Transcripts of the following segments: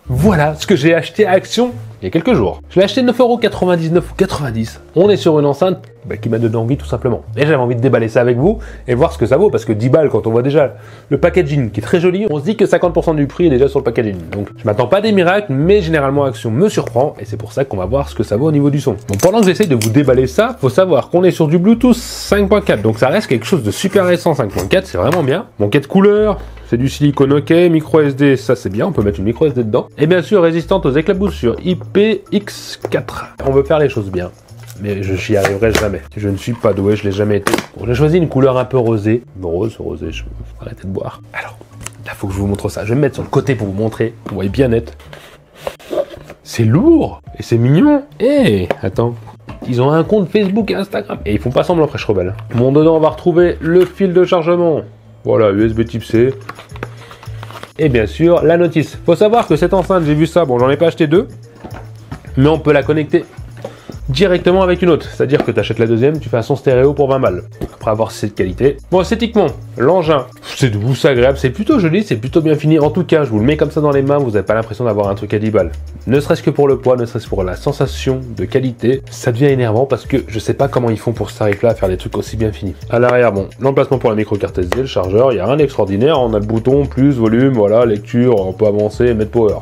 Voilà ce que j'ai acheté à Action il y a quelques jours. Je l'ai acheté 9,99€ ou 90. On est sur une enceinte qui m'a donné envie tout simplement. Et j'avais envie de déballer ça avec vous et voir ce que ça vaut, parce que 10 balles, quand on voit déjà le packaging qui est très joli, on se dit que 50% du prix est déjà sur le packaging. Donc je m'attends pas à des miracles, mais généralement Action me surprend, et c'est pour ça qu'on va voir ce que ça vaut au niveau du son. Bon, pendant que j'essaye de vous déballer ça, faut savoir qu'on est sur du Bluetooth 5.4, donc ça reste quelque chose de super récent. 5.4, c'est vraiment bien. Banquet de couleurs, c'est du silicone, ok, micro SD, ça c'est bien, on peut mettre une micro SD dedans. Et bien sûr résistante aux éclaboussures, IPX4. On veut faire les choses bien, mais j'y arriverai jamais. Je ne suis pas doué, je l'ai jamais été. Bon, j'ai choisi une couleur un peu rosée. Rosé, je vais arrêter de boire. Alors, là faut que je vous montre ça. Je vais me mettre sur le côté pour vous montrer, vous voyez bien net. C'est lourd, et c'est mignon. Eh, attends. Ils ont un compte Facebook et Instagram. Et ils font pas semblant, après je rebelle. Bon, dedans on va retrouver le fil de chargement. Voilà, USB type C. Et bien sûr, la notice. Faut savoir que cette enceinte, j'ai vu ça, bon j'en ai pas acheté deux, mais on peut la connecter directement avec une autre. C'est-à-dire que tu achètes la deuxième, tu fais un son stéréo pour 20 balles. Après avoir cette qualité. Bon, esthétiquement, l'engin, c'est doux, c'est agréable, c'est plutôt joli, c'est plutôt bien fini. En tout cas, je vous le mets comme ça dans les mains, vous n'avez pas l'impression d'avoir un truc à 10 balles. Ne serait-ce que pour le poids, ne serait-ce que pour la sensation de qualité, ça devient énervant parce que je sais pas comment ils font pour ce tarif-là à faire des trucs aussi bien finis. À l'arrière, bon, l'emplacement pour la micro carte SD, le chargeur, il n'y a rien d'extraordinaire. On a le bouton, plus, volume, voilà, lecture, on peut avancer, mettre power.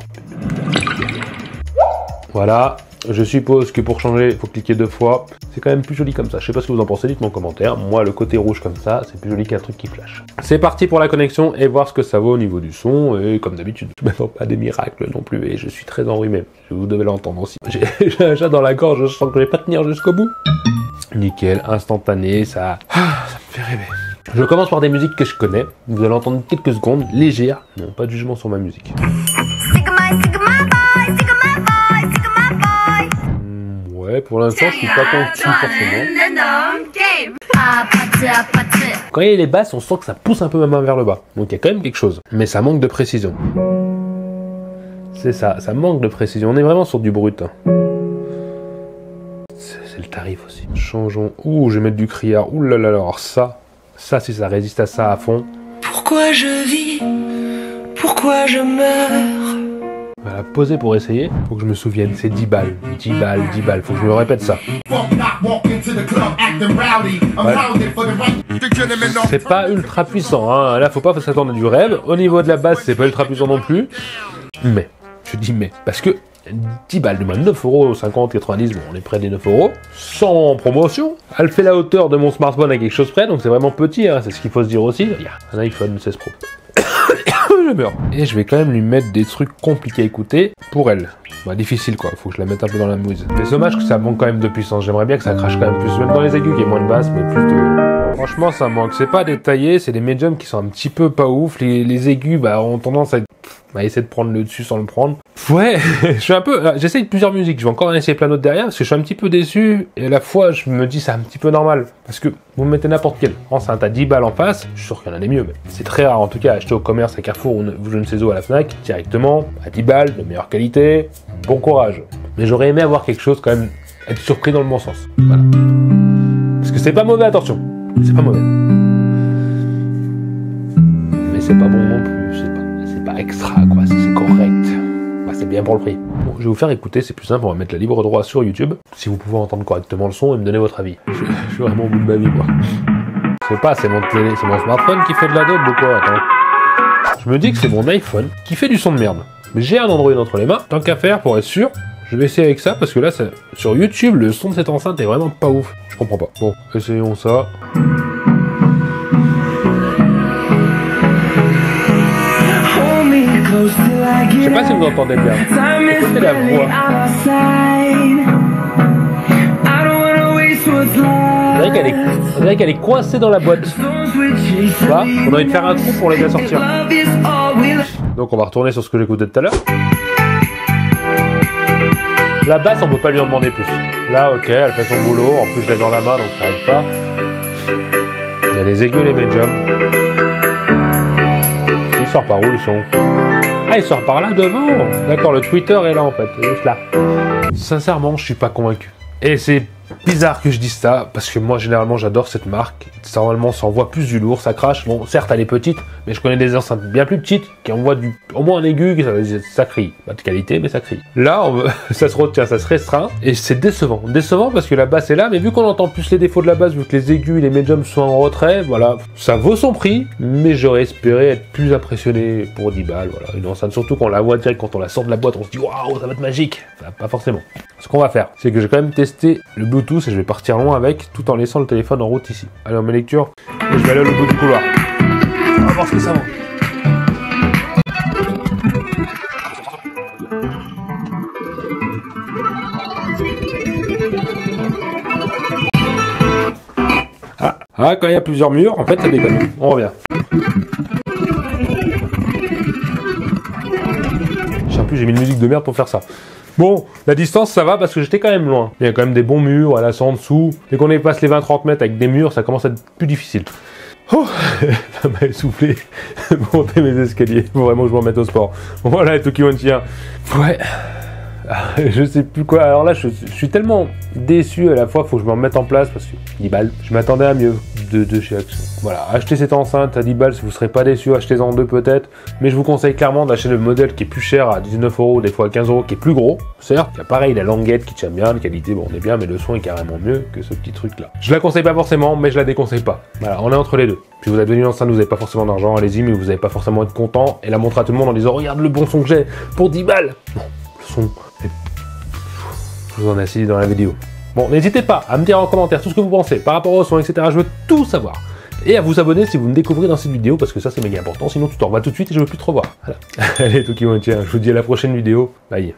Voilà. Je suppose que pour changer, il faut cliquer 2 fois. C'est quand même plus joli comme ça. Je sais pas ce que vous en pensez, dites-moi en commentaire. Moi, le côté rouge comme ça, c'est plus joli qu'un truc qui flash. C'est parti pour la connexion et voir ce que ça vaut au niveau du son. Et comme d'habitude, je ne m'attends pas à des miracles non plus. Et je suis très enrhumé. Vous devez l'entendre aussi. J'ai un chat dans la gorge, je sens que je vais pas tenir jusqu'au bout. Nickel, instantané, ça me fait rêver. Je commence par des musiques que je connais. Vous allez entendre quelques secondes, légères. Non, pas de jugement sur ma musique. Ouais, pour l'instant, je suis pas convaincu forcément. Quand il y a les basses, on sent que ça pousse un peu ma main vers le bas. Donc il y a quand même quelque chose. Mais ça manque de précision. C'est ça manque de précision. On est vraiment sur du brut. C'est le tarif aussi. Changeons. Ouh, je vais mettre du criard. Ouh là là, alors ça, si ça résiste à ça à fond. Pourquoi je vis? Pourquoi je meurs? On va la poser pour essayer. Faut que je me souvienne, c'est 10 balles. 10 balles, 10 balles. Faut que je me répète ça. Ouais. C'est pas ultra puissant, hein. Là, faut pas s'attendre à du rêve. Au niveau de la basse, c'est pas ultra puissant non plus. Mais, je dis mais, parce que 10 balles, de moins 9,50€, 90€, bon, on est près des 9€, sans promotion. Elle fait la hauteur de mon smartphone à quelque chose près, donc c'est vraiment petit, hein, c'est ce qu'il faut se dire aussi. Il y a un iPhone 16 Pro. Je meurs. Et je vais quand même lui mettre des trucs compliqués à écouter pour elle. Bah, difficile quoi, faut que je la mette un peu dans la mouise. Mais c'est dommage que ça manque quand même de puissance, j'aimerais bien que ça crache quand même plus, même dans les aigus, qu'il y ait moins de basse, mais plus de... Franchement ça manque, c'est pas détaillé, c'est des médiums qui sont un petit peu pas ouf, les aigus bah, ont tendance à essayer de prendre le dessus sans le prendre. Ouais, je suis un peu... J'essaye plusieurs musiques, je vais encore en essayer plein d'autres derrière, parce que je suis un petit peu déçu, et à la fois je me dis c'est un petit peu normal, parce que vous me mettez n'importe quelle enceinte à 10 balles en face, je suis sûr qu'il y en a des mieux, mais c'est très rare en tout cas acheter au commerce à Carrefour ou je ne sais où à la Fnac, directement, à 10 balles, de meilleure qualité, bon courage. Mais j'aurais aimé avoir quelque chose quand même, être surpris dans le bon sens, voilà. Parce que c'est pas mauvais, attention, c'est pas mauvais. Mais c'est pas bon non plus, c'est pas extra quoi, c'est correct. Bah, c'est bien pour le prix. Bon, je vais vous faire écouter, c'est plus simple, on va mettre la libre droit sur YouTube, si vous pouvez entendre correctement le son et me donner votre avis. Je suis vraiment au bout de ma vie moi. Je sais pas, c'est mon smartphone qui fait de la daube ou quoi, attends. Je me dis que c'est mon iPhone qui fait du son de merde. Mais j'ai un Android entre les mains, tant qu'à faire, pour être sûr, je vais essayer avec ça, parce que là, sur YouTube, le son de cette enceinte est vraiment pas ouf. Je comprends pas. Bon, essayons ça. Je sais pas si vous entendez bien. Écoutez la voix. On dirait qu'elle est coincée dans la boîte. Là, on a envie de faire un trou pour les sortir. Donc on va retourner sur ce que j'écoutais tout à l'heure. La basse, on peut pas lui en demander plus. Là, ok, elle fait son boulot. En plus, je l'ai dans la main, donc ça n'arrive pas. Il y a les aigus, les médiums. Il sort par où le son? Ah, il sort par là devant. D'accord, le Twitter est là en fait, juste là. Sincèrement, je suis pas convaincu. Et c'est bizarre que je dise ça, parce que moi généralement j'adore cette marque. Normalement ça envoie plus du lourd, ça crache. Bon, certes elle est petite, mais je connais des enceintes bien plus petites qui envoient au moins un aigu, ça crie. Pas de qualité, mais ça crie. Là, ça se retient, ça se restreint, et c'est décevant. Décevant parce que la basse est là, mais vu qu'on entend plus les défauts de la basse, vu que les aigus et les médiums sont en retrait, voilà, ça vaut son prix, mais j'aurais espéré être plus impressionné pour 10 balles. Voilà, une enceinte, surtout quand on la voit direct, quand on la sort de la boîte, on se dit waouh, ça va être magique. Enfin, pas forcément. Ce qu'on va faire, c'est que je vais quand même tester le Bluetooth et je vais partir loin avec, tout en laissant le téléphone en route ici. Allez, on met lecture, et je vais aller au bout du couloir. On va voir ce que ça vaut. Ah, quand il y a plusieurs murs, en fait, ça déconne. On revient. Je sais plus, j'ai mis une musique de merde pour faire ça. Bon, la distance, ça va parce que j'étais quand même loin. Il y a quand même des bons murs, voilà, c'est en dessous. Dès qu'on dépasse les 20-30 mètres avec des murs, ça commence à être plus difficile. Oh, ça m'a essoufflé pour monter mes escaliers. Faut vraiment que je me remette au sport. Voilà, Tokiwon-tien. Ouais. Je sais plus quoi. Alors là, je suis tellement déçu à la fois, faut que je me remette en place parce que 10 balles. Je m'attendais à mieux de chez Action. Voilà, achetez cette enceinte à 10 balles si vous ne serez pas déçu, achetez-en deux peut-être. Mais je vous conseille clairement d'acheter le modèle qui est plus cher à 19 €, des fois à 15 €, qui est plus gros. Certes, il y a pareil, la languette qui tient bien, la qualité, bon, on est bien, mais le son est carrément mieux que ce petit truc-là. Je la conseille pas forcément, mais je la déconseille pas. Voilà, on est entre les deux. Si vous avez devenu une enceinte, vous n'avez pas forcément d'argent, allez-y, mais vous n'allez pas forcément être content et la montrer à tout le monde en disant regarde le bon son que j'ai pour 10 balles. Non, le son. Je vous en ai assez dit dans la vidéo. Bon, n'hésitez pas à me dire en commentaire tout ce que vous pensez par rapport au son, etc. Je veux tout savoir. Et à vous abonner si vous me découvrez dans cette vidéo, parce que ça c'est méga important, sinon tu t'en vas tout de suite et je veux plus te revoir. Voilà. Allez, Tokiwon-tien, je vous dis à la prochaine vidéo. Bye.